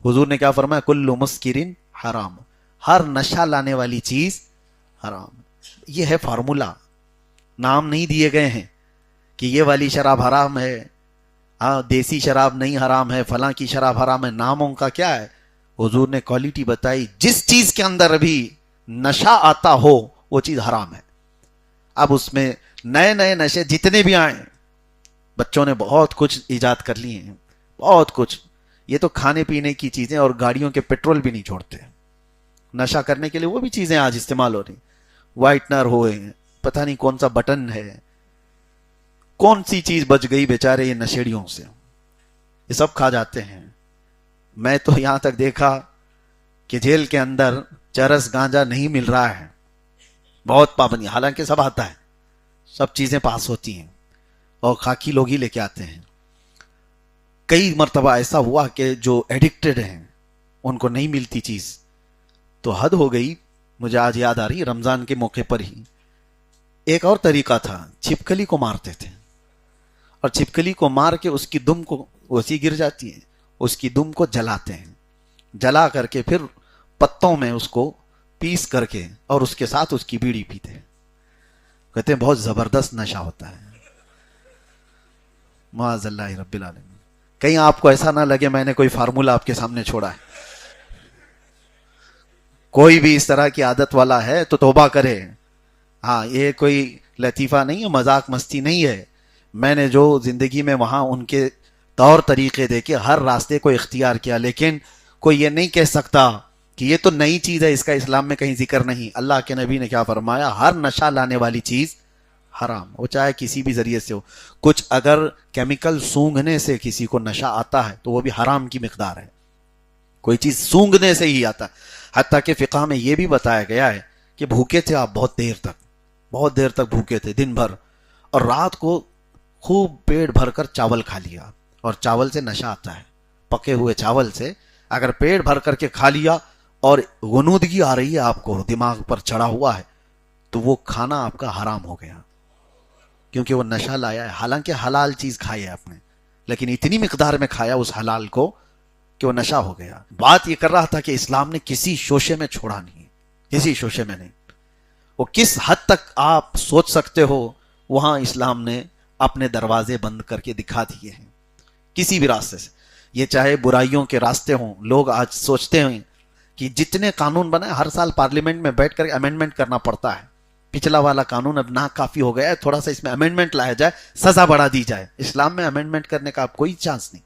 حضور نے کیا فرمایا؟ کل مسکرن حرام، ہر نشہ لانے والی چیز حرام۔ یہ ہے فارمولا، نام نہیں دیے گئے ہیں کہ یہ والی شراب حرام ہے، دیسی شراب نہیں حرام ہے، فلاں کی شراب حرام ہے۔ ناموں کا کیا ہے؟ حضور نے کوالٹی بتائی، جس چیز کے اندر ابھی نشہ آتا ہو وہ چیز حرام ہے۔ اب اس میں نئے نئے نشے جتنے بھی آئیں، بچوں نے بہت کچھ ایجاد کر لیے ہیں، بہت کچھ۔ یہ تو کھانے پینے کی چیزیں اور گاڑیوں کے پیٹرول بھی نہیں چھوڑتے، نشہ کرنے کے لیے وہ بھی چیزیں آج استعمال ہو رہی، وائٹنر ہوئے، پتہ نہیں کون سا بٹن ہے، کون سی چیز بچ گئی بیچارے یہ نشیڑیوں سے، یہ سب کھا جاتے ہیں۔ میں تو یہاں تک دیکھا کہ جیل کے اندر چرس گانجا نہیں مل رہا ہے، بہت پابندی، حالانکہ سب آتا ہے، سب چیزیں پاس ہوتی ہیں اور خاکی لوگ ہی لے کے آتے ہیں۔ کئی مرتبہ ایسا ہوا کہ جو ایڈکٹڈ ہیں ان کو نہیں ملتی چیز، تو حد ہو گئی۔ مجھے آج یاد آ رہی، رمضان کے موقع پر ہی ایک اور طریقہ تھا، چھپکلی کو مارتے تھے، اور چھپکلی کو مار کے اس کی دم کو ویسی گر جاتی ہے، اس کی دم کو جلاتے ہیں، جلا کر کے پھر پتوں میں اس کو پیس کر کے اور اس کے ساتھ اس کی بیڑی پیتے ہیں۔ کہتے ہیں بہت زبردست نشہ ہوتا ہے۔ معاذ اللہ رب العالمین۔ کہیں آپ کو ایسا نہ لگے میں نے کوئی فارمولا آپ کے سامنے چھوڑا ہے۔ کوئی بھی اس طرح کی عادت والا ہے تو توبہ کرے۔ ہاں، یہ کوئی لطیفہ نہیں ہے، مذاق مستی نہیں ہے۔ میں نے جو زندگی میں وہاں ان کے طور طریقے دیکھے، ہر راستے کو اختیار کیا، لیکن کوئی یہ نہیں کہہ سکتا کہ یہ تو نئی چیز ہے، اس کا اسلام میں کہیں ذکر نہیں۔ اللہ کے نبی نے کیا فرمایا؟ ہر نشہ لانے والی چیز حرام، وہ چاہے کسی بھی ذریعے سے ہو۔ کچھ اگر کیمیکل سونگھنے سے کسی کو نشہ آتا ہے تو وہ بھی حرام کی مقدار ہے، کوئی چیز سونگھنے سے ہی آتا ہے۔ حتیٰ کہ فقہ میں یہ بھی بتایا گیا ہے کہ بھوکے تھے آپ بہت دیر تک بھوکے تھے، دن بھر، اور رات کو خوب پیٹ بھر کر چاول کھا لیا، اور چاول سے نشہ آتا ہے، پکے ہوئے چاول سے اگر پیٹ بھر کر کے کھا لیا اور غنودگی آ رہی ہے آپ کو، دماغ پر چڑھا ہوا ہے، تو وہ کھانا آپ کا حرام ہو گیا، کیونکہ وہ نشہ لایا ہے۔ حالانکہ حلال چیز کھائی ہے آپ نے، لیکن اتنی مقدار میں کھایا اس حلال کو کہ وہ نشہ ہو گیا۔ بات یہ کر رہا تھا کہ اسلام نے کسی شوشے میں چھوڑا نہیں، کسی شوشے میں نہیں۔ وہ کس حد تک آپ سوچ سکتے ہو وہاں اسلام نے اپنے دروازے بند کر کے دکھا دیے ہیں، کسی بھی راستے سے۔ یہ چاہے برائیوں کے راستے ہوں، لوگ آج سوچتے ہیں کہ جتنے قانون بنائے، ہر سال پارلیمنٹ میں بیٹھ کر امینڈمنٹ کرنا پڑتا ہے، پچھلا والا قانون اب ناکافی ہو گیا ہے، تھوڑا سا اس میں امینڈمنٹ لایا جائے، سزا بڑھا دی جائے۔ اسلام میں امینڈمنٹ کرنے کا اب کوئی چانس نہیں۔